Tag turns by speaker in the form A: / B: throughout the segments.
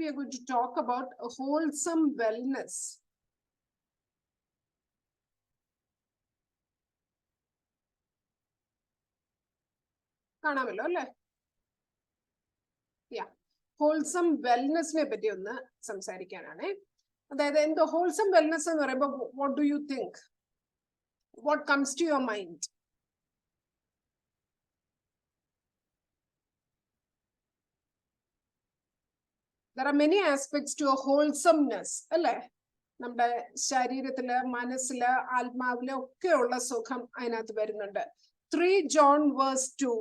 A: we are going to talk about a wholesome wellness. കാണാമല്ലോ അല്ലേ? Wholesome വെൽനെസ്സിനെ പറ്റി ഒന്ന് സംസാരിക്കാനാണ്. അതായത് എന്ത് ഹോൾസം വെൽനെസ് എന്ന് പറയുമ്പോൾ what do you think? What comes to your mind? There are many aspects to a wholesomeness, അല്ലേ? നമ്മുടെ ശരീരത്തില്, മനസ്സില്, ആത്മാവില് ഒക്കെയുള്ള സുഖം അതിനകത്ത് വരുന്നുണ്ട്. 3 John verse 2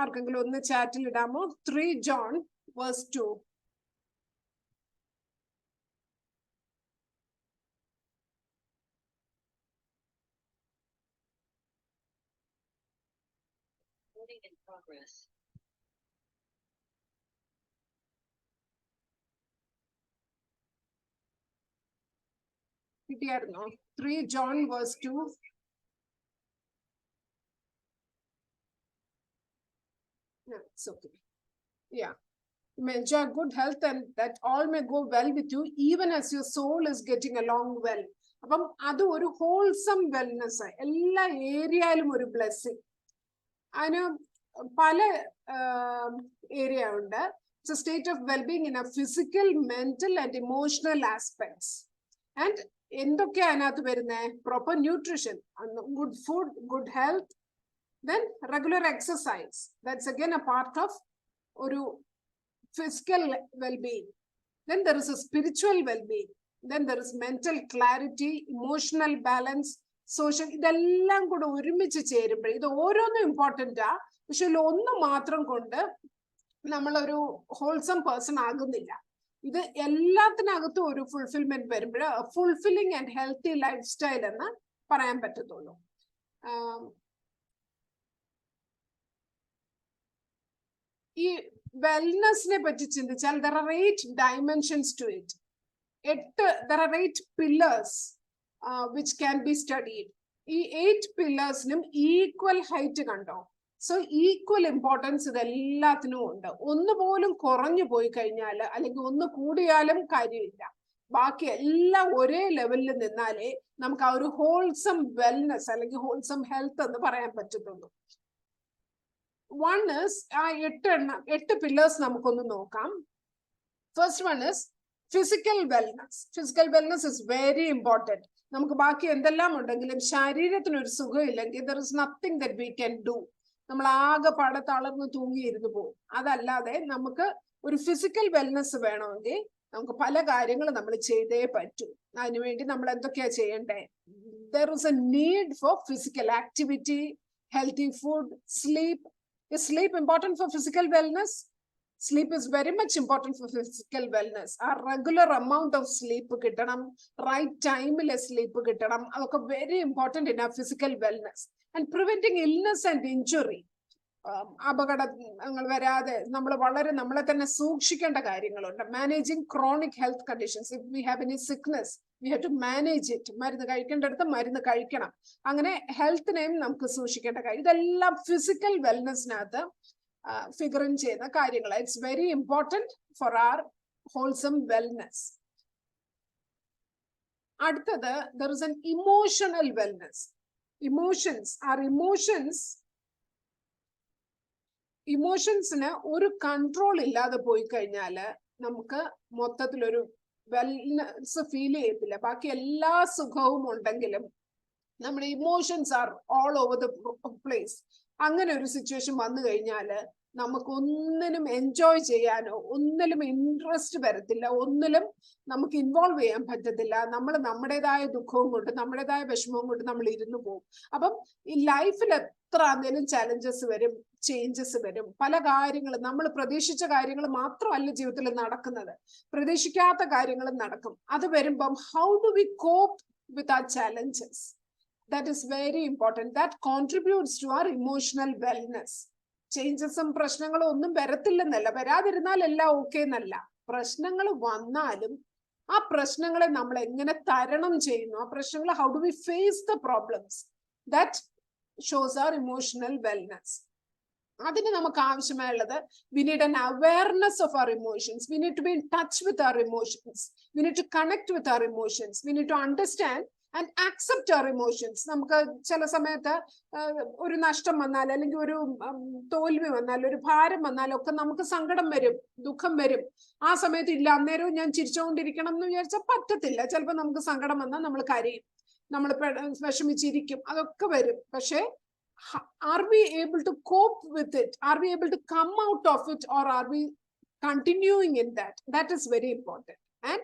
A: ആർക്കെങ്കിലും ഒന്ന് ചാറ്റിൽ ഇടാമോ? 3 John verse 2.
B: In progress.
A: കിട്ടിയായിരുന്നോ? 3 John verse 2. It's okay. Yeah. May enjoy good health and that all may go well with you, even as your soul is getting along well. അപ്പം അത് ഒരു wholesome wellness, എല്ലാ ഏരിയയിലും ഒരു blessing. അതിന് പല area ഉണ്ട്. It's A state of wellbeing in A physical, mental and emotional aspects. And എന്തൊക്കെയാ അതിനകത്ത് വരുന്നത്? Proper nutrition, good food, good health, then regular exercise. That's again a part of ഒരു physical well-being. Then there is a spiritual well-being. Then there is mental clarity, emotional balance, social. ഇതെല്ലാം കൂടെ ഒരുമിച്ച് ചേരുമ്പോൾ ഇത് ഓരോന്നും ഇമ്പോർട്ടൻ്റാ. പക്ഷെ ഒന്ന് മാത്രം കൊണ്ട് നമ്മളൊരു ഹോൾസം പേഴ്സൺ ആകുന്നില്ല. ഇത് എല്ലാത്തിനകത്തും ഒരു ഫുൾഫിൽമെന്റ് വരുമ്പോൾ fulfilling and healthy life style എന്ന് പറയാൻ പറ്റത്തുള്ളൂ. ഈ വെൽനെസ്സിനെ പറ്റി ചിന്തിച്ചാൽ there are 8 dimensions to it. There are 8 pillars which can be studied. ഈ 8 പില്ലേഴ്സിനും ഈക്വൽ ഹൈറ്റ് കണ്ടോ? സോ ഈക്വൽ ഇമ്പോർട്ടൻസ് ഇതെല്ലാത്തിനും ഉണ്ട്. ഒന്നുപോലും കുറഞ്ഞു പോയി കഴിഞ്ഞാൽ അല്ലെങ്കിൽ ഒന്ന് കൂടിയാലും കാര്യമില്ല. ബാക്കി എല്ലാം ഒരേ ലെവലിൽ നിന്നാലേ നമുക്ക് ആ ഒരു ഹോൾസം വെൽനെസ് അല്ലെങ്കിൽ ഹോൾസം ഹെൽത്ത് എന്ന് പറയാൻ പറ്റത്തുള്ളൂ. One is ആ 8 pillars നമുക്കൊന്ന് നോക്കാം. First one is physical wellness. Physical wellness is very important. നമുക്ക് ബാക്കി എന്തെല്ലാം ഉണ്ടെങ്കിലും ശരീരത്തിനൊരു സുഖം ഇല്ലെങ്കിൽ there is nothing that we can do. നമ്മൾ ആകെ പാടെ തളർന്ന് തൂങ്ങിയിരുന്നു പോകും. അതല്ലാതെ നമുക്ക് ഒരു ഫിസിക്കൽ വെൽനസ് വേണമെങ്കിൽ നമുക്ക് പല കാര്യങ്ങളും നമ്മൾ ചെയ്തേ പറ്റൂ. അതിനുവേണ്ടി നമ്മൾ എന്തൊക്കെയാ ചെയ്യണ്ടേ? There is a need for physical activity, healthy food, sleep. Is sleep important for physical wellness? Sleep is very much important for physical wellness. A regular amount of sleep kittanam, right time le sleep kittanam, adokka very important in our physical wellness. And preventing illness and injury. അപകടങ്ങൾ വരാതെ നമ്മൾ വളരെ നമ്മളെ തന്നെ സൂക്ഷിക്കേണ്ട കാര്യങ്ങളുണ്ട്. Managing chronic health conditions. If we have any sickness we have to manage it. മരുന്ന് കഴിക്കേണ്ടടുത്ത് മരുന്ന് കഴിക്കണം. അങ്ങനെ ഹെൽത്തിനെയും നമുക്ക് സൂക്ഷിക്കേണ്ട കാര്യം. ഇതെല്ലാം ഫിസിക്കൽ വെൽനെസ്സിനകത്ത് ഫിഗർ ഇൻ ചെയ്യുന്ന കാര്യങ്ങൾ. It's very important for our wholesome wellness. അടുത്തത് there is an emotional wellness. ഇമോഷൻസിന് ഒരു കൺട്രോൾ ഇല്ലാതെ പോയി കഴിഞ്ഞാല് നമുക്ക് മൊത്തത്തിലൊരു വെൽനെസ് ഫീൽ ചെയ്യത്തില്ല. ബാക്കി എല്ലാ സുഖവും ഉണ്ടെങ്കിലും നമ്മുടെ emotions are all over the place. അങ്ങനെ ഒരു സിറ്റുവേഷൻ വന്നു കഴിഞ്ഞാല് നമുക്ക് ഒന്നിനും എൻജോയ് ചെയ്യാനോ ഒന്നിലും ഇൻട്രസ്റ്റ് വരത്തില്ല, ഒന്നിലും നമുക്ക് ഇൻവോൾവ് ചെയ്യാൻ പറ്റത്തില്ല. നമ്മൾ നമ്മുടേതായ ദുഃഖവും കൊണ്ട് നമ്മുടേതായ വിഷമവും കൊണ്ട് നമ്മൾ ഇരുന്നു പോകും. അപ്പം ഈ ലൈഫിൽ എത്ര എന്തെങ്കിലും ചലഞ്ചസ് വരും, ചേഞ്ചസ് വരും. പല കാര്യങ്ങളും നമ്മൾ പ്രതീക്ഷിച്ച കാര്യങ്ങൾ മാത്രമല്ല ജീവിതത്തിൽ നടക്കുന്നത്, പ്രതീക്ഷിക്കാത്ത കാര്യങ്ങളും നടക്കും. അത് വരുമ്പം how do we cope with our challenges? That is very important. That contributes to our emotional wellness. ചേഞ്ചസും പ്രശ്നങ്ങളും ഒന്നും വരത്തില്ലെന്നല്ല, വരാതിരുന്നാൽ എല്ലാം ഓക്കെ എന്നല്ല. പ്രശ്നങ്ങൾ വന്നാലും ആ പ്രശ്നങ്ങളെ നമ്മൾ എങ്ങനെ തരണം ചെയ്യുന്നു, ആ പ്രശ്നങ്ങൾ how do we face the problems, that shows our emotional wellness. അതിന് നമുക്ക് ആവശ്യമായുള്ളത് we need an awareness of our emotions. We need to be in touch with our emotions. We need to connect with our emotions. We need to understand and accept our emotions. നമുക്ക് ചില സമയത്ത് ഒരു നഷ്ടം വന്നാൽ അല്ലെങ്കിൽ ഒരു തോൽവി വന്നാൽ ഒരു ഭാരം വന്നാൽ ഒക്കെ നമുക്ക് സങ്കടം വരും, ദുഃഖം വരും. ആ സമയത്ത് ഇല്ല അന്നേരവും ഞാൻ ചിരിച്ചുകൊണ്ടിരിക്കണം എന്ന് വിചാരിച്ചാൽ പറ്റത്തില്ല. ചിലപ്പോൾ നമുക്ക് സങ്കടം വന്നാൽ നമ്മൾ കരയും, നമ്മൾ വിഷമിച്ചിരിക്കും, അതൊക്കെ വരും. പക്ഷേ are we able to cope with it? Are we able to come out of it, or are we continuing in that? That is very important. And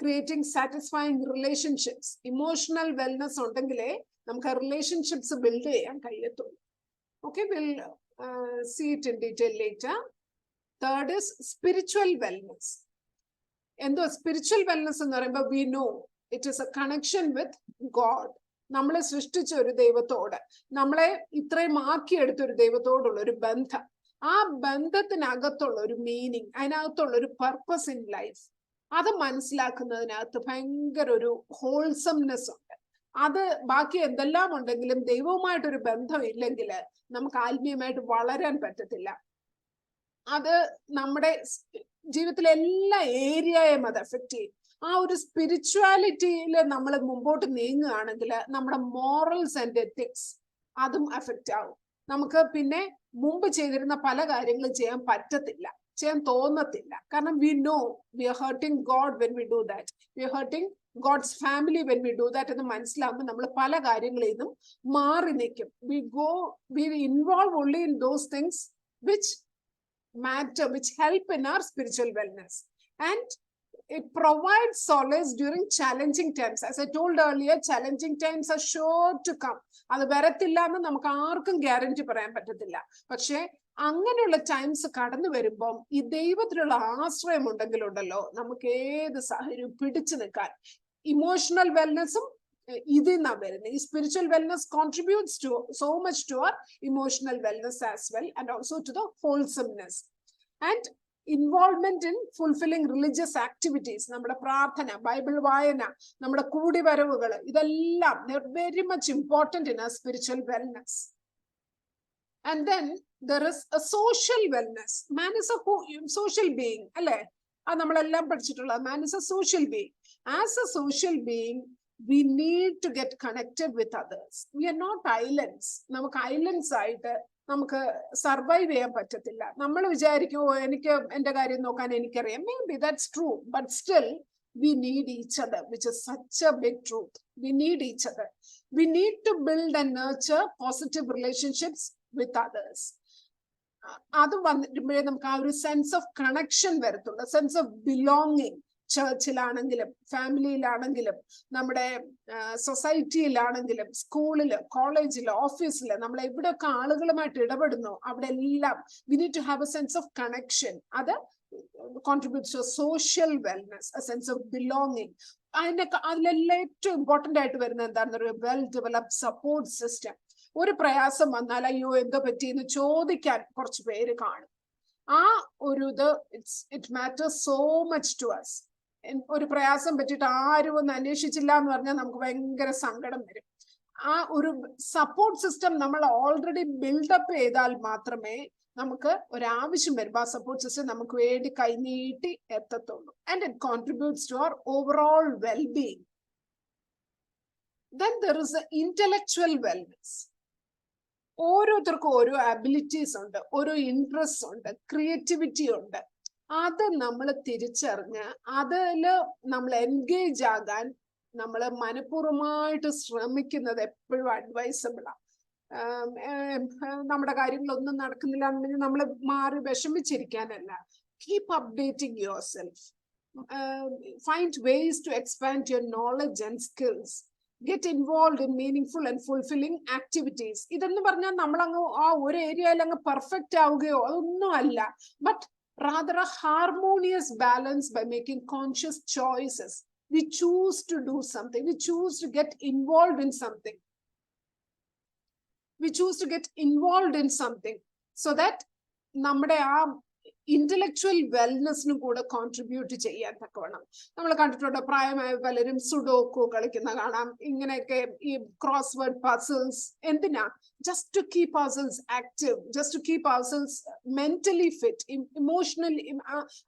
A: creating satisfying relationships. Emotional wellness ഉണ്ടെങ്കിലേ നമുക്ക് relationships build ചെയ്യാൻ കഴിയത്തുള്ളൂ. Okay, we'll see it in detail later. Third is spiritual wellness. എന്തോ spiritual wellness എന്ന് പറയുമ്പോൾ we know it is a connection with God. നമ്മളെ സൃഷ്ടിച്ച ഒരു ദൈവത്തോട്, നമ്മളെ ഇത്രയും ആക്കിയെടുത്ത ഒരു ദൈവത്തോടുള്ള ഒരു ബന്ധം, ആ ബന്ധത്തിനകത്തുള്ള ഒരു മീനിങ്, അതിനകത്തുള്ള ഒരു പർപ്പസ് ഇൻ ലൈഫ്, അത് മനസ്സിലാക്കുന്നതിനകത്ത് ഭയങ്കര ഒരു ഹോൾസംനെസ് ഉണ്ട്. അത് ബാക്കി എന്തെല്ലാം ഉണ്ടെങ്കിലും ദൈവവുമായിട്ടൊരു ബന്ധം ഇല്ലെങ്കിൽ നമുക്ക് ആത്മീയമായിട്ട് വളരാൻ പറ്റത്തില്ല. അത് നമ്മുടെ ജീവിതത്തിലെ എല്ലാ ഏരിയയും അത് എഫക്റ്റ് ചെയ്യും. ആ ഒരു സ്പിരിച്വാലിറ്റിയിൽ നമ്മൾ മുമ്പോട്ട് നീങ്ങുകയാണെങ്കിൽ നമ്മുടെ മോറൽസ് ആൻഡ് എത്തിക്സ് അതും എഫക്റ്റ് ആവും. നമുക്ക് പിന്നെ മുമ്പ് ചെയ്തിരുന്ന പല കാര്യങ്ങളും ചെയ്യാൻ പറ്റത്തില്ല, ചെയ്യാൻ തോന്നത്തില്ല. കാരണം we know we are hurting God when we do that. We are hurting God's family when we do that എന്ന് മനസ്സിലാകുമ്പോൾ നമ്മൾ പല കാര്യങ്ങളിൽ നിന്നും മാറി നിൽക്കും. We involve only in those things which matter, which help in our spiritual wellness. And it provides solace during challenging times. As I told earlier, challenging times are sure to come. അത് വരത്തില്ല എന്ന് നമുക്ക് ആർക്കും guarantee പറയാൻ പറ്റത്തില്ല. പക്ഷെ അങ്ങനെയുള്ള times കടന്നു വരുമ്പം ഈ ദൈവത്തിലുള്ള ആശ്രയം ഉണ്ടെങ്കിലുണ്ടല്ലോ നമുക്ക് ഏത് സാഹചര്യവും പിടിച്ചു നിൽക്കാൻ. ഇമോഷണൽ വെൽനെസ്സും ഇതിൽ നിന്നാണ് വരുന്നത്. ഈ spiritual wellness contributes to so much to our emotional wellness as well, and also to the wholesomeness. And involvement in fulfilling religious activities, നമ്മുടെ പ്രാർത്ഥന, ബൈബിൾ വായന, നമ്മുടെ കൂടിവരവുകൾ, ഇതെല്ലാം very much important in a spiritual wellness. And then there is a social wellness. Man is a social being, അല്ലേ? അത് നമ്മളെല്ലാം പഠിച്ചിട്ടുള്ള man is a social being. As a social being, we need to get connected with others. We are not islands. നമുക്ക് islands ആയിട്ട് നമുക്ക് survive ചെയ്യാൻ പറ്റത്തില്ല. നമ്മൾ വിചാരിക്കും എനിക്ക് എന്റെ കാര്യം നോക്കാൻ എനിക്കറിയാം. Maybe that's true, but still we need each other, which is such a big truth. We need each other. We need to build and nurture positive relationships with others. അത് വന്നിട്ടുമ്പോഴേ നമുക്ക് ആ ഒരു സെൻസ് ഓഫ് കണക്ഷൻ വരത്തുള്ളൂ, sense of belonging. ചർച്ചിലാണെങ്കിലും ഫാമിലിയിലാണെങ്കിലും നമ്മുടെ സൊസൈറ്റിയിലാണെങ്കിലും സ്കൂളില് കോളേജില് ഓഫീസില് നമ്മൾ എവിടെയൊക്കെ ആളുകളുമായിട്ട് ഇടപെടുന്നു അവിടെ എല്ലാം we need to have a sense of connection. അത് contributes to social wellness, a sense of belonging. അതിലെല്ലാം ഏറ്റവും ഇമ്പോർട്ടന്റ് ആയിട്ട് വരുന്നത് എന്താണെന്നൊരു വെൽ ഡെവലപ്ഡ് സപ്പോർട്ട് സിസ്റ്റം. ഒരു പ്രയാസം വന്നാൽ അയ്യോ എന്തോ പറ്റിയെന്ന് ചോദിക്കാൻ കുറച്ച് പേര് കാണും. ആ ഒരു ഇത് it matters so much to us. ഒരു പ്രയാസം പറ്റിയിട്ട് ആരും ഒന്ന് അന്വേഷിച്ചില്ല എന്ന് പറഞ്ഞാൽ നമുക്ക് ഭയങ്കര സങ്കടം വരും. ആ ഒരു സപ്പോർട്ട് സിസ്റ്റം നമ്മൾ ഓൾറെഡി ബിൽഡപ്പ് ചെയ്താൽ മാത്രമേ നമുക്ക് ഒരാവശ്യം വരുമ്പോൾ ആ സപ്പോർട്ട് സിസ്റ്റം നമുക്ക് വേണ്ടി കൈനീട്ടി എത്തത്തുള്ളൂ. And it contributes to our overall wellbeing. Then there is the intellectual wellness. ഓരോരുത്തർക്കും ഓരോ അബിലിറ്റീസ് ഉണ്ട്, ഓരോ ഇൻട്രസ്റ്റ് ഉണ്ട്, ക്രിയേറ്റിവിറ്റി ഉണ്ട്. അത് നമ്മൾ തിരിച്ചറിഞ്ഞ് അതില് നമ്മൾ എൻഗേജ് ആകാൻ നമ്മൾ മനഃപൂർവ്വമായിട്ട് ശ്രമിക്കുന്നത് എപ്പോഴും അഡ്വൈസബിൾ ആണ്. നമ്മുടെ കാര്യങ്ങളൊന്നും നടക്കുന്നില്ല എന്നുണ്ടെങ്കിൽ നമ്മൾ മാറി വിഷമിച്ചിരിക്കാനല്ല. Keep updating yourself. Find ways to expand your knowledge and skills. Get involved in meaningful and fulfilling activities. ഇതെന്ന് പറഞ്ഞാൽ നമ്മളങ്ങ് ആ ഒരു ഏരിയയിൽ അങ്ങ് പെർഫെക്റ്റ് ആവുകയോ അതൊന്നും അല്ല. But rather a harmonious balance by making conscious choices. We choose to do something. We choose to get involved in something. We choose to get involved in something so that നമ്മുടെ ആ intellectual വെൽനെസ്സിനും കൂടെ contribute ചെയ്യാൻ തക്കവണ്ണം. നമ്മൾ കണ്ടിട്ടുണ്ട് പ്രായമായ പലരും sudoku കളിക്കുന്ന കാണാം, ഇങ്ങനെയൊക്കെ ഈ ക്രോസ് വേർഡ് പസിൽസ്. എന്തിനാ? Just to keep ourselves active, just to keep ourselves mentally fit, emotionally,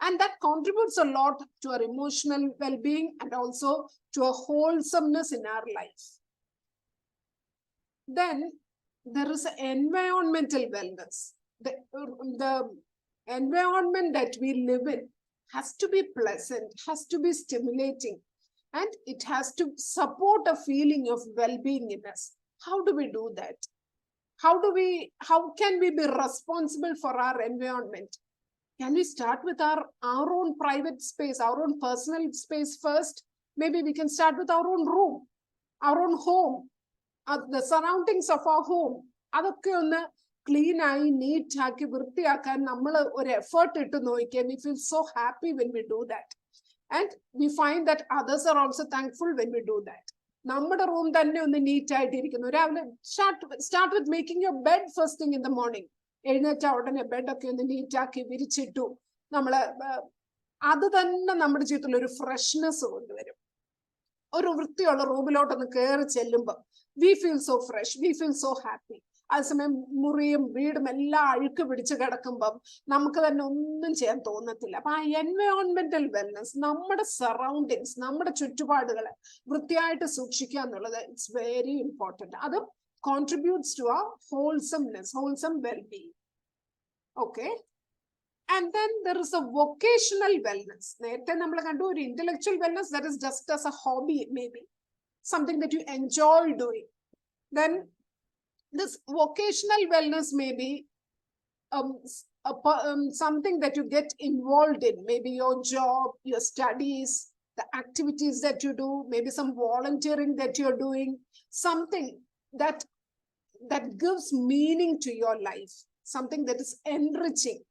A: and that contributes a lot to our emotional well-being and also to a wholesomeness in our life. Then there is environmental wellness. The environment that we live in has to be pleasant, has to be stimulating, and it has to support a feeling of well-being in us. How do we do that? How can we be responsible for our environment? Can we start with our own private space, our own personal space first? Maybe we can start with our own room, our own home, the surroundings of our home. അതൊക്കെ ഒന്ന് clean ആയി NEET ആക്കി വൃത്തിയാക്കാൻ നമ്മൾ ഒരു effort ഇട്ട് നോക്കിയാൽ we feel so happy when we do that, and we find that others are also thankful when we do that. നമ്മുടെ റൂം തന്നെ ഒന്ന് നീറ്റ് ആയിട്ടിരിക്കുന്നു. രാവിലെ start with making your bed first thing in the morning. എഴുന്നേറ്റ ഉടനെ ബെഡൊക്കെ ഒന്ന് നീറ്റാക്കി വിരിച്ചിട്ടു. നമ്മള് അത് തന്നെ നമ്മുടെ ജീവിതത്തിൽ ഒരു ഫ്രഷ്നെസ് കൊണ്ടുവരും. ഒരു വൃത്തിയുള്ള റൂമിലോട്ടൊന്ന് കയറി ചെല്ലുമ്പോൾ we feel so fresh, we feel so happy. അതേസമയം മുറിയും വീടും എല്ലാം അഴുക്ക് പിടിച്ച് കിടക്കുമ്പം നമുക്ക് തന്നെ ഒന്നും ചെയ്യാൻ തോന്നത്തില്ല. അപ്പൊ ആ എൻവയോൺമെന്റൽ വെൽനെസ്, നമ്മുടെ സറൗണ്ടിങ്സ്, നമ്മുടെ ചുറ്റുപാടുകളെ വൃത്തിയായിട്ട് സൂക്ഷിക്കുക എന്നുള്ളത് ഇറ്റ്സ് വെരി ഇമ്പോർട്ടൻറ്റ്. അത് കോൺട്രിബ്യൂട്ട്സ് ടു ആ wholesomeness, wholesome wellbeing. Okay. And then there is a vocational wellness. നേരത്തെ നമ്മൾ കണ്ടു ഒരു intellectual wellness, that is just as a hobby, maybe something that you enjoy doing. Then this vocational wellness may be something that you get involved in, maybe your job, your studies, the activities that you do, maybe some volunteering that you're doing, something that gives meaning to your life, something that is enriching.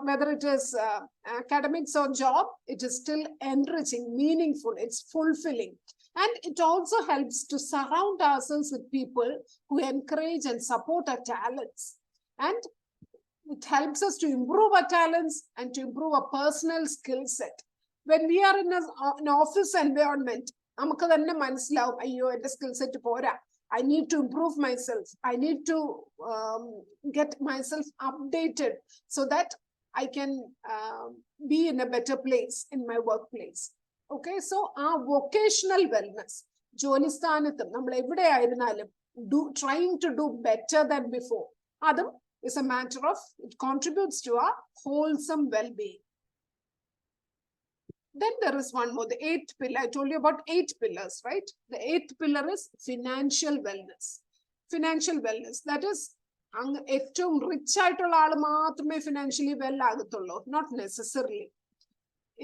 A: Whether it is academics or job, it is still enriching, meaningful, it's fulfilling. And it also helps to surround ourselves with people who encourage and support our talents. And it helps us to improve our talents and to improve our personal skill set. When we are in an office environment, നമുക്ക് തന്നെ മനസ്സിലാവും, അയ്യോ എൻ്റെ skill set പോരാ, I need to improve myself, I need to get myself updated so that I can be in a better place in my workplace. Okay, so our vocational wellness, ജോലി സ്ഥാനത്തും നമ്മൾ എവിടെയായിരുന്നാലും trying to do better than before, അതും is a matter of, it contributes to our wholesome well-being. Then there is one more, the eighth pillar. I told you about 8 pillars, right? The 8th pillar is financial wellness. Financial wellness, that is, ഏറ്റവും rich ആയിട്ടുള്ള ആൾ മാത്രമേ financially well ആകത്തുള്ളൂ. Not necessarily.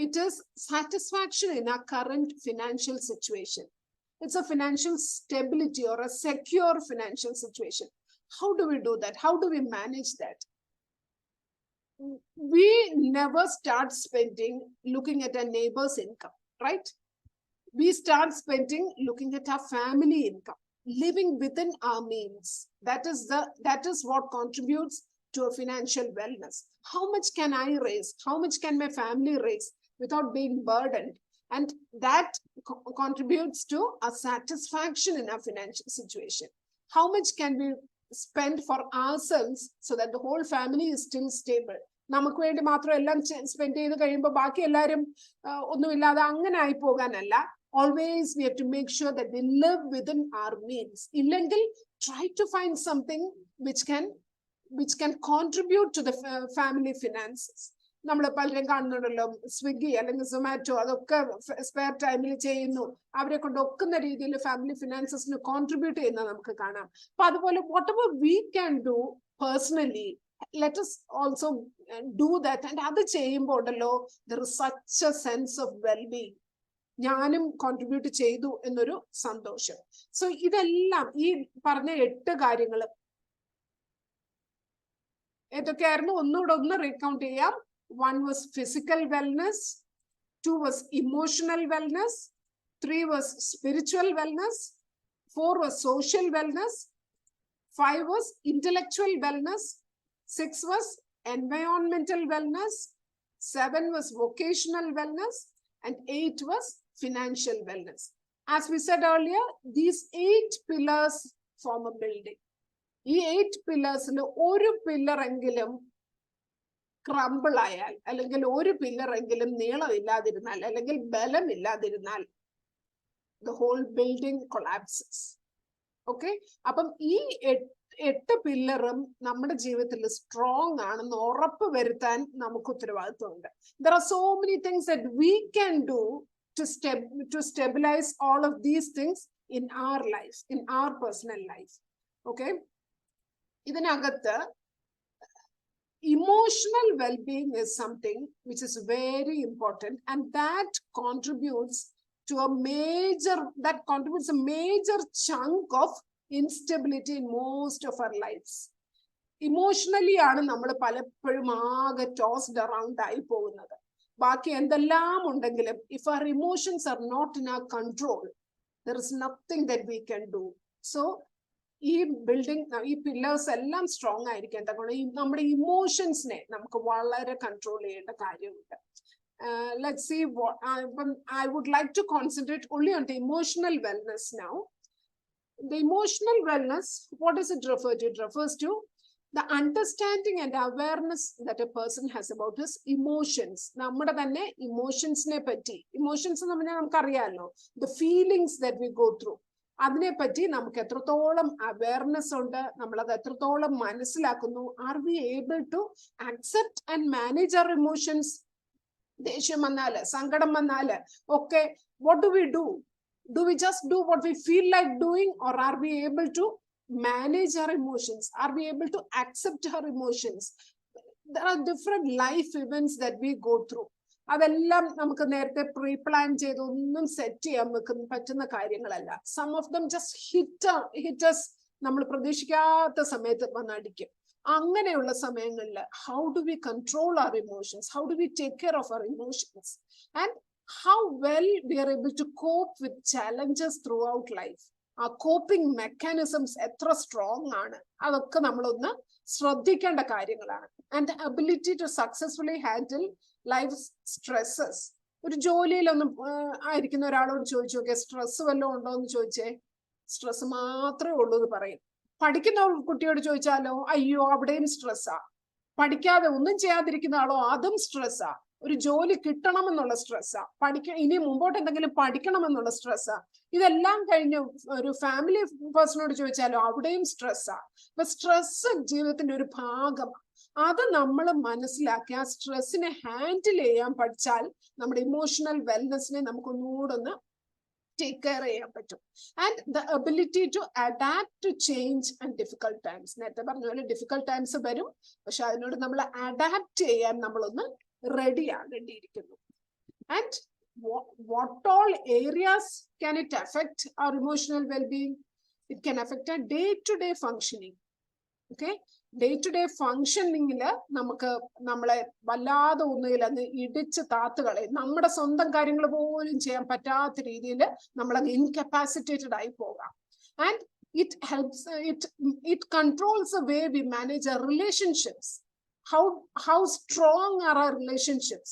A: It is satisfaction in our current financial situation. It's a financial stability or a secure financial situation. How do we do that? How do we manage that? We never start spending looking at our neighbor's income, right? We start spending looking at our family income, living within our means. That is what contributes to a financial wellness. How much can I raise? How much can my family raise without being burdened? And that contributes to a satisfaction in our financial situation. How much can we spend for ourselves so that the whole family is still stable? നമുക്ക് വേണ്ടി മാത്രം എല്ലാം spend ചെയ്ത് കഴിയുമ്പോൾ ബാക്കി എല്ലാവരും ഒന്നുമില്ലാതെ അങ്ങനെ ആയി പോകാനല്ല. Always we have to make sure that we live within our means. Illengil, try to find something which can contribute to the family finances. നമ്മൾ പലരും കാണുന്നുണ്ടല്ലോ, സ്വിഗ്ഗി അല്ലെങ്കിൽ സൊമാറ്റോ, അതൊക്കെ സ്പെയർ ടൈമിൽ ചെയ്യുന്നു. അവരെ കൊണ്ട് ഒക്കുന്ന രീതിയിൽ ഫാമിലി ഫിനാൻസസിന് കോൺട്രിബ്യൂട്ട് ചെയ്യുന്നത് നമുക്ക് കാണാം. അപ്പൊ അതുപോലെ what ever we can do personally, let us also do that. And അത് ചെയ്യുമ്പോൾ ഉണ്ടല്ലോ, there is such a sense of well-being. ഞാനും കോൺട്രിബ്യൂട്ട് ചെയ്തു എന്നൊരു സന്തോഷം. സോ ഇതെല്ലാം ഈ പറഞ്ഞ 8 കാര്യങ്ങൾ ഏതൊക്കെയായിരുന്നു? ഒന്ന് റീകൗണ്ട് ചെയ്യാം. 1 was physical wellness, 2 was emotional wellness, 3 was spiritual wellness, 4 was social wellness, 5 was intellectual wellness, 6 was environmental wellness, 7 was vocational wellness, and 8 was financial wellness. As we said earlier, these 8 pillars form a building. ഈ 8 പില്ലേഴ്സിൽ ഒരു pillar എങ്കിലും crumble ആയാൽ, അല്ലെങ്കിൽ ഒരു pillar എങ്കിലും നീളമില്ലാതിരുന്നാൽ, അല്ലെങ്കിൽ ബലമില്ലാതിരുന്നാൽ, the whole building collapses. Okay, അപ്പം ഈ 8 പില്ലറും നമ്മുടെ ജീവിതത്തിൽ സ്ട്രോങ് ആണെന്ന് ഉറപ്പ് വരുത്താൻ നമുക്ക് ഉത്തരവാദിത്വമുണ്ട്. There are so many things that we can do to stabilize all of these things in our life, in our personal life. Okay, ഇതിനകത്ത് emotional well-being is something which is very important, and that contributes a major chunk of instability in most of our lives. Emotionally ആണ് നമ്മൾ പലപ്പോഴും ആകെ tossed around ആയി പോകുന്നത്. ബാക്കി എന്തെല്ലാം ഉണ്ടെങ്കിലും if our emotions are not in our control, there is nothing that we can do. So ഈ ബിൽഡിംഗ്, ഈ പില്ലേഴ്സ് എല്ലാം സ്ട്രോങ് ആയിരിക്കേണ്ട നമ്മുടെ ഇമോഷൻസിനെ നമുക്ക് വളരെ കൺട്രോൾ ചെയ്യേണ്ട കാര്യമുണ്ട്. Let's see what I would like to concentrate only on the emotional wellness now. The emotional wellness, what does it refer to? It refers to the understanding and awareness that a person has about his emotions. നമ്മുടെ തന്നെ ഇമോഷൻസിനെ പറ്റി, emotions എന്ന് പറഞ്ഞാൽ നമുക്കറിയാമല്ലോ, the feelings that we go through, അതിനെപ്പറ്റി നമുക്ക് എത്രത്തോളം awareness ഉണ്ട്, നമ്മളത് എത്രത്തോളം മനസ്സിലാക്കുന്നു. Are we able to accept and manage our emotions? ദേഷ്യം വന്നാല്, സങ്കടം വന്നാല് ഒക്കെ what do we do? Do we just do what we feel like doing, or are we able to manage our emotions? Are we able to accept our emotions? There are different life events that we go through. അതെല്ലാം നമുക്ക് നേരത്തെ pre plan ചെയ്ത് ഒന്നും set ചെയ്യാൻ പറ്റുന്ന കാര്യങ്ങളല്ല. Some of them just hits നമ്മൾ പ്രതീക്ഷിക്കാത്ത സമയത്ത് വന്നടിക്കും. അങ്ങനെയുള്ള സമയങ്ങളിൽ how do we control our emotions, how do we take care of our emotions, and how well we are able to cope with challenges throughout life. ആ coping mechanisms എത്ര strong ആണ്, അതൊക്കെ നമ്മളൊന്ന് ശ്രദ്ധിക്കേണ്ട കാര്യങ്ങളാണ്. And ability to successfully handle life stresses. ഒരു ജോലിയിലൊന്നും ആയിരിക്കുന്ന ഒരാളോട് ചോദിച്ചു നോക്കിയാൽ സ്ട്രെസ് വല്ലതും ഉണ്ടോ എന്ന് ചോദിച്ചേ, സ്ട്രെസ് മാത്രമേ ഉള്ളൂ എന്ന് പറയും. പഠിക്കുന്ന കുട്ടിയോട് ചോദിച്ചാലോ, അയ്യോ അവിടെയും സ്ട്രെസ്സാ. പഠിക്കാതെ ഒന്നും ചെയ്യാതിരിക്കുന്ന ആളോ, അതും സ്ട്രെസ്സാ. ഒരു ജോലി കിട്ടണമെന്നുള്ള സ്ട്രെസ്സാ, ഇനി മുമ്പോട്ട് എന്തെങ്കിലും പഠിക്കണമെന്നുള്ള സ്ട്രെസ്സാ. ഇതെല്ലാം കഴിഞ്ഞ് ഒരു ഫാമിലി പേഴ്സണോട് ചോദിച്ചാലോ, അവിടെയും സ്ട്രെസ്സാ. അപ്പൊ സ്ട്രെസ് ജീവിതത്തിന്റെ ഒരു ഭാഗമാണ്. അത് നമ്മൾ മനസ്സിലാക്കി ആ സ്ട്രെസ്സിനെ ഹാൻഡിൽ ചെയ്യാൻ പഠിച്ചാൽ നമ്മുടെ ഇമോഷണൽ വെൽനെസ്സിനെ നമുക്ക് ഒന്നുകൂടെ ഒന്ന് ടേക്ക് കെയർ ചെയ്യാൻ പറ്റും. And the ability to adapt to change and difficult times. നേരത്തെ പറഞ്ഞ പോലെ ഡിഫിക്കൽട്ട് ടൈംസ് വരും, പക്ഷെ അതിനോട് നമ്മൾ അഡാപ്റ്റ് ചെയ്യാൻ നമ്മളൊന്ന് റെഡി ആകേണ്ടിയിരിക്കുന്നു. And what all areas can it affect our emotional well-being? It can affect our day-to-day functioning. Okay, day-to-day functioning-ല് നമുക്ക് നമ്മളെ വല്ലാതെ ഒന്നുകിൽ അന്ന് ഇടിച്ച് താത്തുകളെ, നമ്മുടെ സ്വന്തം കാര്യങ്ങൾ പോലും ചെയ്യാൻ പറ്റാത്ത രീതിയിൽ നമ്മളങ്ങ് ഇൻകപ്പാസിറ്റേറ്റഡ് ആയി പോകാം. And it helps, it controls the way we manage our relationships. How strong are our relationships,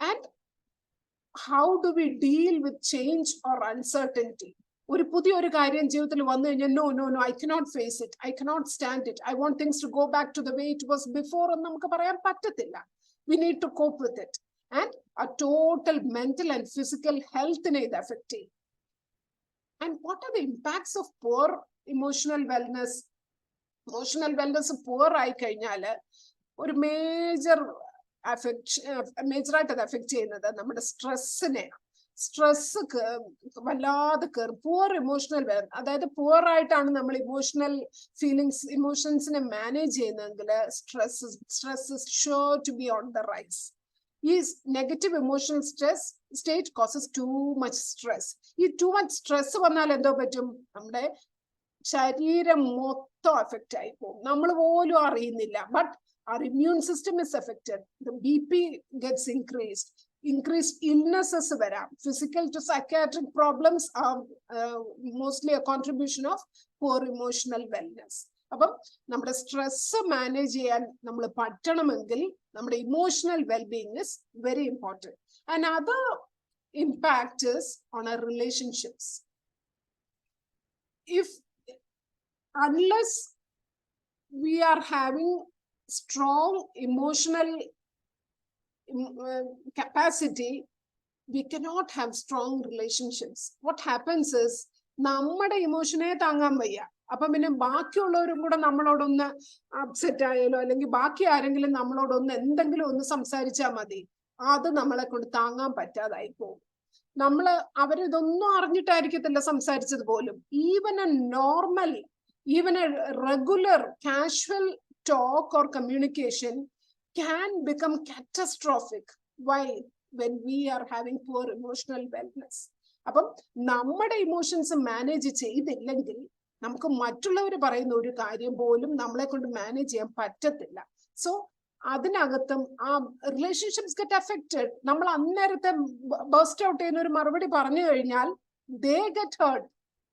A: and how do we deal with change or uncertainty? ഒരു പുതിയൊരു കാര്യം ജീവിതത്തിൽ വന്നു കഴിഞ്ഞാൽ no, I cannot face it, I cannot stand it, I want things to go back to the way it was before എന്ന് നമുക്ക് പറയാൻ പറ്റത്തില്ല. We need to cope with it. And a total mental and physical health-നെ ഇത് affect ചെയ്യും. And what are the impacts of poor emotional wellness? Emotional wellness poor ആയി കഴിഞ്ഞാൽ ഒരു മേജറായിട്ട് അത് അഫക്റ്റ് ചെയ്യുന്നത് നമ്മുടെ സ്ട്രെസ്സിനെ. സ്ട്രെസ് വല്ലാതെ കയറും. പുവർ ഇമോഷണൽ അതായത് പുവർ ആയിട്ടാണ് നമ്മൾ ഇമോഷൻസിനെ മാനേജ് ചെയ്യുന്നതെങ്കിൽ stress is sure to be on the rise. ഈ negative emotional state causes too much stress. ഈ ടു മച്ച് സ്ട്രെസ് വന്നാൽ എന്തോ പറ്റും, നമ്മുടെ ശരീരം മൊത്തം അഫക്റ്റ് ആയി പോകും, നമ്മൾ പോലും അറിയുന്നില്ല. But our immune system is affected, the BP gets increased illnesses varam. Physical to psychiatric problems are mostly a contribution of poor emotional wellness. അപ്പം നമ്മുടെ സ്ട്രെസ് മാനേജ് ചെയ്യാൻ നമ്മൾ പറ്റണമെങ്കിൽ നമ്മുടെ emotional wellbeing is very important. And other impact is on our relationships. Unless we are having strong emotional capacity, we cannot have strong relationships. What happens is നമ്മുടെ ഇമോഷനെ താങ്ങാൻ വയ്യ. അപ്പൊ പിന്നെ ബാക്കിയുള്ളവരും കൂടെ നമ്മളോടൊന്ന് അപ്സെറ്റ് ആയാലോ അല്ലെങ്കിൽ ബാക്കി ആരെങ്കിലും നമ്മളോടൊന്ന് എന്തെങ്കിലും ഒന്ന് സംസാരിച്ചാൽ മതി, അത് നമ്മളെ കൊണ്ട് താങ്ങാൻ പറ്റാതായി പോകും. അവരിതൊന്നും അറിഞ്ഞിട്ടായിരിക്കത്തില്ല സംസാരിച്ചത് പോലും. Even A normal, even A regular casual talk or communication can become catastrophic. Why? When we are having poor emotional wellness. അപ്പം നമ്മുടെ ഇമോഷൻസ് മാനേജ് ചെയ്തില്ലെങ്കിൽ നമുക്ക് മറ്റുള്ളവർ പറയുന്ന ഒരു കാര്യം പോലും നമ്മളെ കൊണ്ട് മാനേജ് ചെയ്യാൻ പറ്റത്തില്ല. സോ അതിനകത്തും ആ റിലേഷൻഷിപ്സ് ഗെറ്റ് അഫക്റ്റഡ്. നമ്മൾ അന്നേരത്തെ ബേസ്റ്റ് ഔട്ട് ചെയ്യുന്ന ഒരു മറുപടി പറഞ്ഞു കഴിഞ്ഞാൽ they get hurt,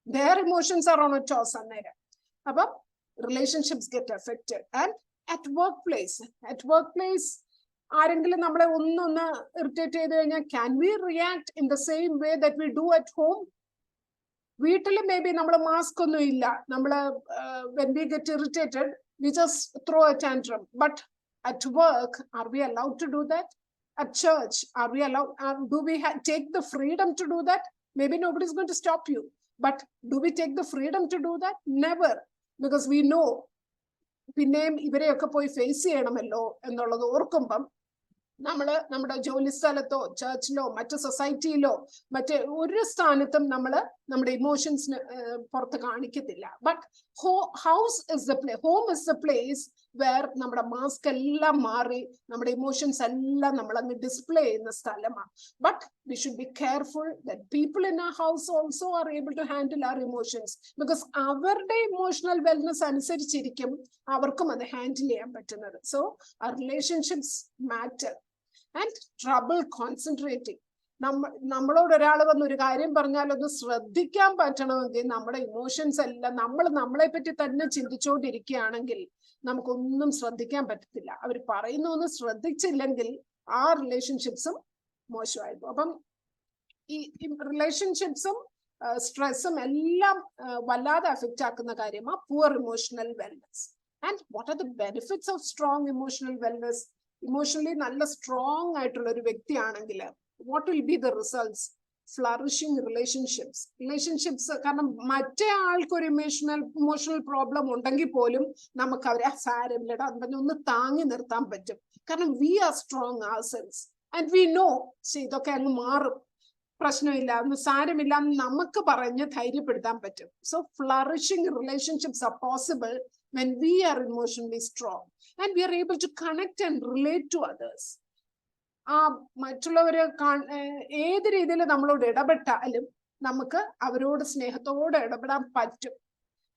A: their emotions are on a toss അന്നേരം. അപ്പം relationships get affected. And at workplace ആരെങ്കിലും നമ്മളെ ഒന്നൊന്ന് ഇറിറ്റേറ്റ് ചെയ്ത് കഴിഞ്ഞാൽ can we react in the same way that we do at home? വീട്ടിൽ മേ ബി നമ്മൾ മാസ്ക് ഒന്നും ഇല്ല, നമ്മൾ when we get irritated we just throw a tantrum, but at work are we allowed to do that? At church are we allowed, do we take the freedom to do that? Maybe nobody is going to stop you, but do we take the freedom to do that? Never, because we know പിന്നെയും ഇവരെയൊക്കെ പോയി face ചെയ്യണമല്ലോ എന്നുള്ളത് ഓർക്കുമ്പം നമ്മുടെ ജോലി സ്ഥലത്തോ ചർച്ചിലോ മറ്റു സൊസൈറ്റിയിലോ മറ്റേ ഒരു സ്ഥാനത്തും നമ്മുടെ ഇമോഷൻസിന് പുറത്ത് കാണിക്കത്തില്ല. But home is the place where നമ്മുടെ മാസ്ക് എല്ലാം മാറി നമ്മുടെ ഇമോഷൻസ് എല്ലാം നമ്മൾ അങ്ങ് ഡിസ്പ്ലേ ചെയ്യുന്ന സ്ഥലമാണ്. But we should be careful that people in our house also are able to handle our emotions, because അവരുടെ ഇമോഷണൽ വെൽനസ് അനുസരിച്ചിരിക്കും അവർക്കും അത് ഹാൻഡിൽ ചെയ്യാൻ പറ്റുന്നത്. So our relationships matter. And trouble concentrating. നമ്മളോട് ഒരാൾ വന്ന് ഒരു കാര്യം പറഞ്ഞാൽ ഒന്ന് ശ്രദ്ധിക്കാൻ പറ്റണമെങ്കിൽ നമ്മുടെ ഇമോഷൻസ് എല്ലാം നമ്മളെ പറ്റി തന്നെ ചിന്തിച്ചുകൊണ്ടിരിക്കുകയാണെങ്കിൽ നമുക്കൊന്നും ശ്രദ്ധിക്കാൻ പറ്റത്തില്ല. അവർ പറയുന്ന ഒന്ന് ശ്രദ്ധിച്ചില്ലെങ്കിൽ ആ റിലേഷൻഷിപ്സും മോശമായിരുന്നു. അപ്പം ഈ റിലേഷൻഷിപ്സും സ്ട്രെസ്സും എല്ലാം വല്ലാതെ അഫക്റ്റ് ആക്കുന്ന കാര്യമാണ് poor emotional wellness. And what are the benefits of strong emotional wellness? Emotionally നല്ല സ്ട്രോങ് ആയിട്ടുള്ള ഒരു വ്യക്തിയാണെങ്കിൽ what will be the results? Flourishing relationships. കാരണം മറ്റേ ആൾക്കൊരു ഇമോഷണൽ പ്രോബ്ലം ഉണ്ടെങ്കിൽ പോലും നമുക്ക് അവരെ സാരമില്ലടാ ഒന്ന് താങ്ങി നിർത്താൻ പറ്റും. കാരണം we are strong ourselves and we know ഇതൊക്കെ അങ്ങ് മാറും, പ്രശ്നമില്ല, ഒന്നും സാരമില്ല എന്ന് നമുക്ക് പറഞ്ഞ് ധൈര്യപ്പെടുത്താൻ പറ്റും. So flourishing relationships are possible when we are emotionally strong and we are able to connect and relate to others. മറ്റുള്ളവര് ഏത് രീതിയിൽ നമ്മളോട് ഇടപെട്ടാലും നമുക്ക് അവരോട് സ്നേഹത്തോടെ ഇടപെടാൻ പറ്റും.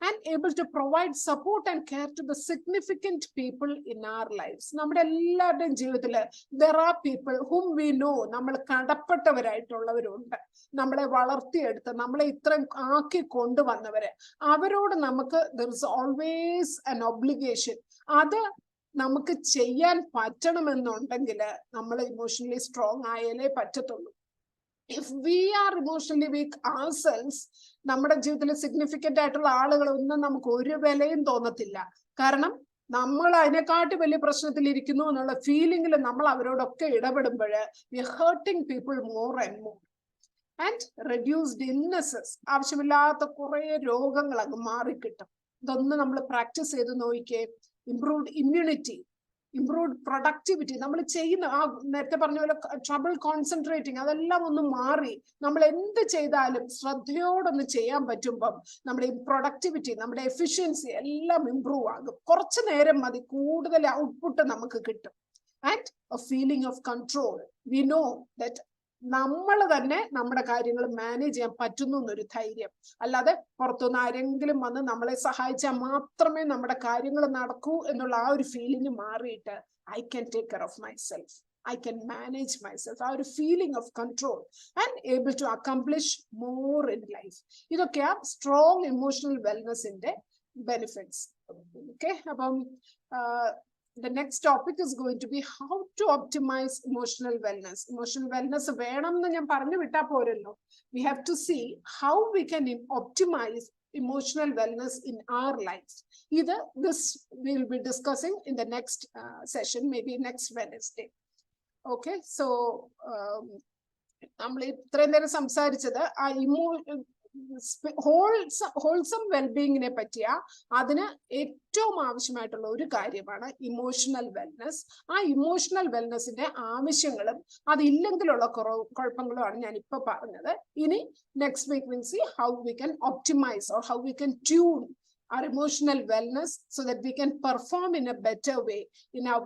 A: And able to provide support and care to the significant people in our lives. നമ്മുടെ എല്ലാവരുടെയും ജീവിതത്തില് there are people whom we know, നമ്മൾ കടപ്പെട്ടവരായിട്ടുള്ളവരുണ്ട്, നമ്മളെ വളർത്തിയെടുത്ത് നമ്മളെ ഇത്രയും ആക്കി കൊണ്ടുവന്നവര്. അവരോട് നമുക്ക് there is always an obligation. അത് നമുക്ക് ചെയ്യാൻ പറ്റണമെന്നുണ്ടെങ്കിൽ നമ്മൾ ഇമോഷണലി സ്ട്രോങ് ആയാലേ പറ്റത്തുള്ളൂ. If we R emotionally week ourselves, നമ്മുടെ ജീവിതത്തിൽ സിഗ്നിഫിക്കന്റ് ആയിട്ടുള്ള ആളുകളൊന്നും നമുക്ക് ഒരു വിലയും തോന്നത്തില്ല. കാരണം നമ്മൾ അതിനെക്കാട്ടി വലിയ പ്രശ്നത്തിൽ ഇരിക്കുന്നു എന്നുള്ള ഫീലിംഗിൽ നമ്മൾ അവരോടൊക്കെ ഇടപെടുമ്പോൾ we are hurting people more and more. And reduced illnesses, ആവശ്യമില്ലാത്ത കുറെ രോഗങ്ങൾ അങ്ങ് മാറിക്കിട്ടും. ഇതൊന്ന് നമ്മൾ പ്രാക്ടീസ് ചെയ്ത് നോക്കിക്കേ. ഇംപ്രൂവ്ഡ് ഇമ്മ്യൂണിറ്റി, ഇംപ്രൂവ്ഡ് പ്രൊഡക്ടിവിറ്റി, നമ്മൾ ചെയ്യുന്ന നേരത്തെ പറഞ്ഞ പോലെ ട്രബിൾ കോൺസെൻട്രേറ്റിംഗ്, അതെല്ലാം ഒന്ന് മാറി നമ്മൾ എന്ത് ചെയ്താലും ശ്രദ്ധയോടൊന്ന് ചെയ്യാൻ പറ്റുമ്പം നമ്മുടെ പ്രൊഡക്ടിവിറ്റി, നമ്മുടെ എഫിഷ്യൻസി എല്ലാം ഇംപ്രൂവ് ആകും. കുറച്ചു നേരം മതി, കൂടുതൽ ഔട്ട്പുട്ട് നമുക്ക് കിട്ടും. And A feeling of control. We know that നമ്മൾ തന്നെ നമ്മുടെ കാര്യങ്ങൾ മാനേജ് ചെയ്യാൻ പറ്റുന്നു എന്നൊരു ധൈര്യം. അല്ലാതെ പുറത്തുനിന്ന് ആരെങ്കിലും വന്ന് നമ്മളെ സഹായിച്ചാൽ മാത്രമേ നമ്മുടെ കാര്യങ്ങൾ നടക്കൂ എന്നുള്ള ആ ഒരു ഫീലിംഗ് മാറിയിട്ട് I can take care of myself, I can manage myself. ആ ഒരു feeling of control and able to accomplish more in life. ഇതൊക്കെയാ സ്ട്രോങ് ഇമോഷണൽ വെൽനസിന്റെ benefits. Okay, the next topic is going to be how to optimize emotional wellness. Emotional wellness വേണമെന്ന് ഞാൻ പറഞ്ഞു വിട്ടാ പോരല്ലോ. We have to see how we can optimize emotional wellness in our lives. This we'll be discussing in the next session, maybe next Wednesday. Okay, so നമ്മൾ ഇത്രയും നേരം സംസാരിച്ചത് ആ ഹോൾസം വെൽബീയിങ്ങിനെ പറ്റിയ അതിന് ഏറ്റവും ആവശ്യമായിട്ടുള്ള ഒരു കാര്യമാണ് ഇമോഷണൽ വെൽനസ്. ആ ഇമോഷണൽ വെൽനസിന്റെ ആവശ്യങ്ങളും അതില്ലെങ്കിലുള്ള കുഴപ്പങ്ങളുമാണ് ഞാൻ ഇപ്പൊ പറഞ്ഞത്. ഇനി next week will see how we can optimize or how we can tune our emotional wellness so that we can perform in a better way in our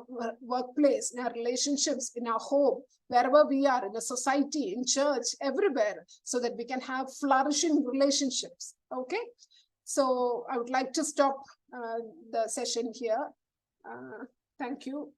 A: workplace, in our relationships, in our home, wherever we are, in the society, in church, everywhere, so that we can have flourishing relationships. Okay, so I would like to stop the session here. Thank you.